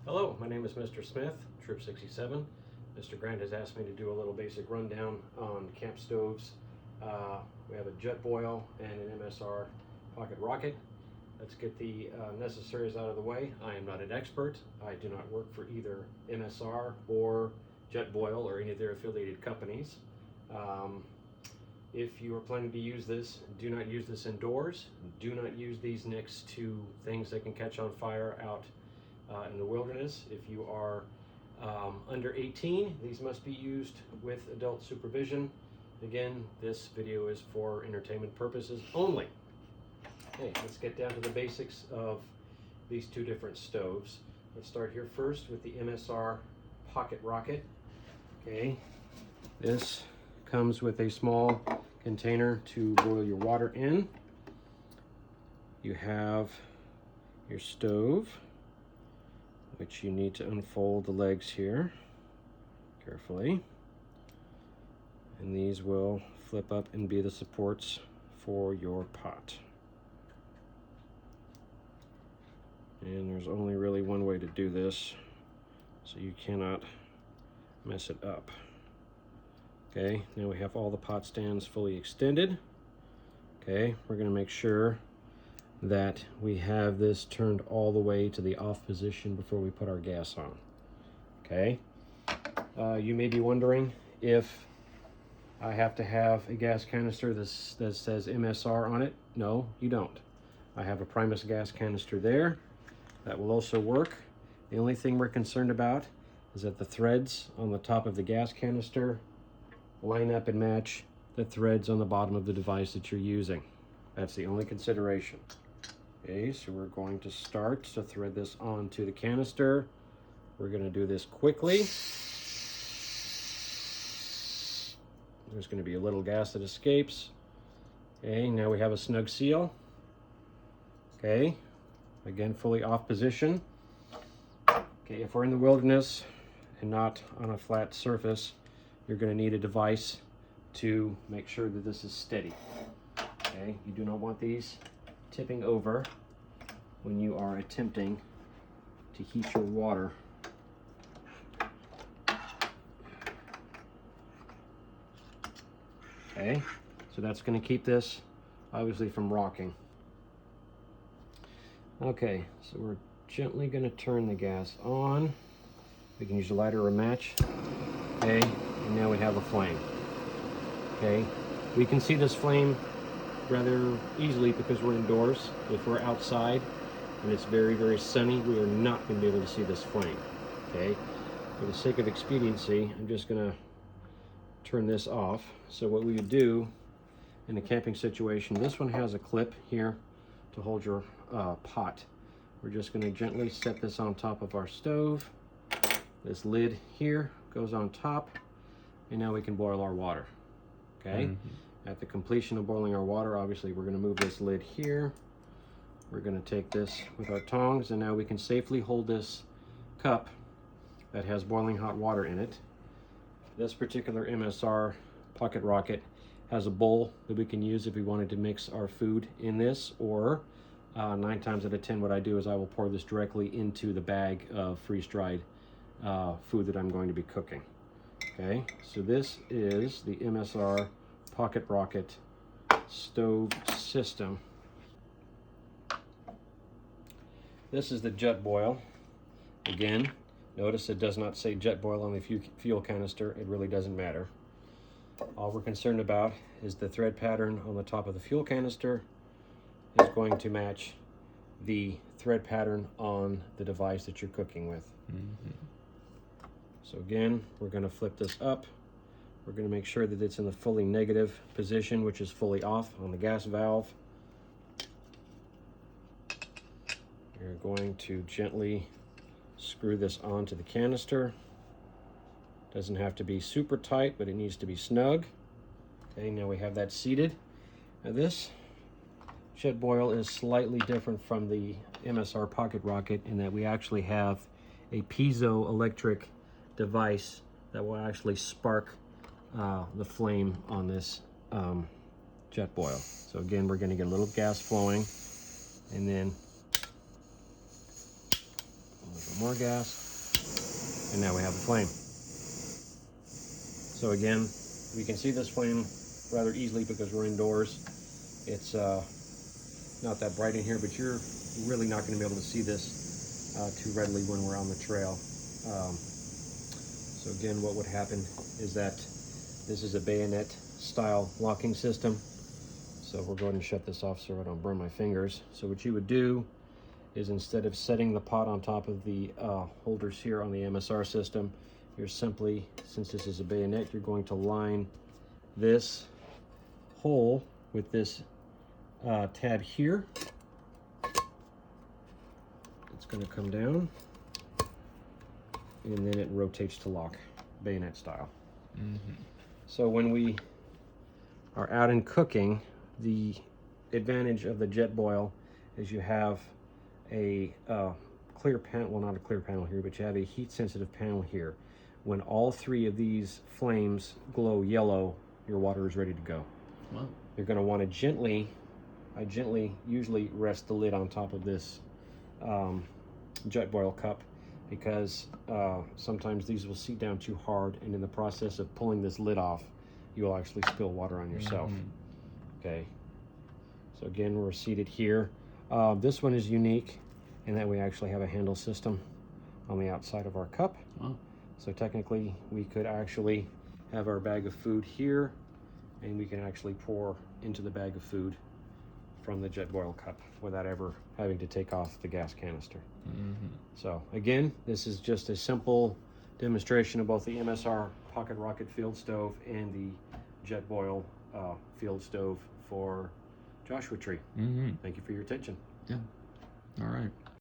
Hello, my name is Mr. Smith, Troop 67. Mr. Grant has asked me to do a little basic rundown on camp stoves. We have a jet boil and an MSR pocket rocket. Let's get the necessaries out of the way. I am not an expert. I do not work for either MSR or jet boil or any of their affiliated companies. If you are planning to use this, do not use this indoors. Do not use these next to things that can catch on fire out in the wilderness. If you are under 18, these must be used with adult supervision. Again, this video is for entertainment purposes only. Okay, let's get down to the basics of these two different stoves. Let's start here first with the MSR pocket rocket. Okay, this comes with a small container to boil your water in. You have your stove, which you need to unfold the legs here carefully, and these will flip up and be the supports for your pot. And there's only really one way to do this, so you cannot mess it up. Okay, now we have all the pot stands fully extended. Okay, we're going to make sure that we have this turned all the way to the off position before we put our gas on. Okay, you may be wondering if I have to have a gas canister that says MSR on it. No, you don't. I have a Primus gas canister there. That will also work. The only thing we're concerned about is that the threads on the top of the gas canister line up and match the threads on the bottom of the device that you're using. That's the only consideration. Okay, so we're going to start to thread this onto the canister. We're going to do this quickly. There's going to be a little gas that escapes. Okay, now we have a snug seal. Okay, again, fully off position. Okay, if we're in the wilderness and not on a flat surface, you're going to need a device to make sure that this is steady. Okay, you do not want these tipping over when you are attempting to heat your water. Okay, so that's going to keep this obviously from rocking. Okay, so we're gently going to turn the gas on. We can use a lighter or a match. Okay, and now we have a flame. Okay, we can see this flame rather easily because we're indoors. If we're outside and it's very, very sunny, we are not going to be able to see this flame. Okay, for the sake of expediency, I'm just going to turn this off. So what we would do in a camping situation, this one has a clip here to hold your pot. We're just going to gently set this on top of our stove. This lid here goes on top, and now we can boil our water. Okay, at the completion of boiling our water, obviously we're going to move this lid here. We're going to take this with our tongs, and now we can safely hold this cup that has boiling hot water in it. This particular MSR pocket rocket has a bowl that we can use if we wanted to mix our food in this, or 9 times out of 10 what I do is I will pour this directly into the bag of freeze-dried food that I'm going to be cooking. Okay, so this is the MSR pocket rocket stove system. This is the jet boil. Again, notice it does not say jet boil on the fuel canister. It really doesn't matter. All we're concerned about is the thread pattern on the top of the fuel canister is going to match the thread pattern on the device that you're cooking with. So again, we're going to flip this up. We're going to make sure that it's in the fully negative position, which is fully off on the gas valve. You're going to gently screw this onto the canister. Doesn't have to be super tight, but it needs to be snug. Okay, now we have that seated. Now this jet boil is slightly different from the MSR pocket rocket in that we actually have a piezoelectric device that will actually spark the flame on this jet boil. So again, we're going to get a little gas flowing, and then Some more gas. And now we have the flame. So again, we can see this flame rather easily because we're indoors. It's not that bright in here, but you're really not going to be able to see this too readily when we're on the trail. So again, what would happen is that this is a bayonet style locking system. So we'll go ahead and shut this off so I don't burn my fingers. So what you would do is, instead of setting the pot on top of the holders here on the MSR system, you're simply, since this is a bayonet, you're going to line this hole with this tab here. It's going to come down, and then it rotates to lock, bayonet style. So when we are out and cooking, the advantage of the Jetboil is you have a clear panel, well, not a clear panel here, but you have a heat sensitive panel here. When all three of these flames glow yellow, your water is ready to go. Wow. You're going to want to gently, I gently usually rest the lid on top of this Jetboil cup, because sometimes these will seat down too hard, and in the process of pulling this lid off, you'll actually spill water on yourself. Okay, so again, we're seated here. This one is unique in that we actually have a handle system on the outside of our cup. Wow. So technically, we could actually have our bag of food here, and we can actually pour into the bag of food from the Jetboil cup without ever having to take off the gas canister. So again, this is just a simple demonstration of both the MSR Pocket Rocket Field Stove and the Jetboil Field Stove for Joshua Tree. Thank you for your attention. Yeah. All right.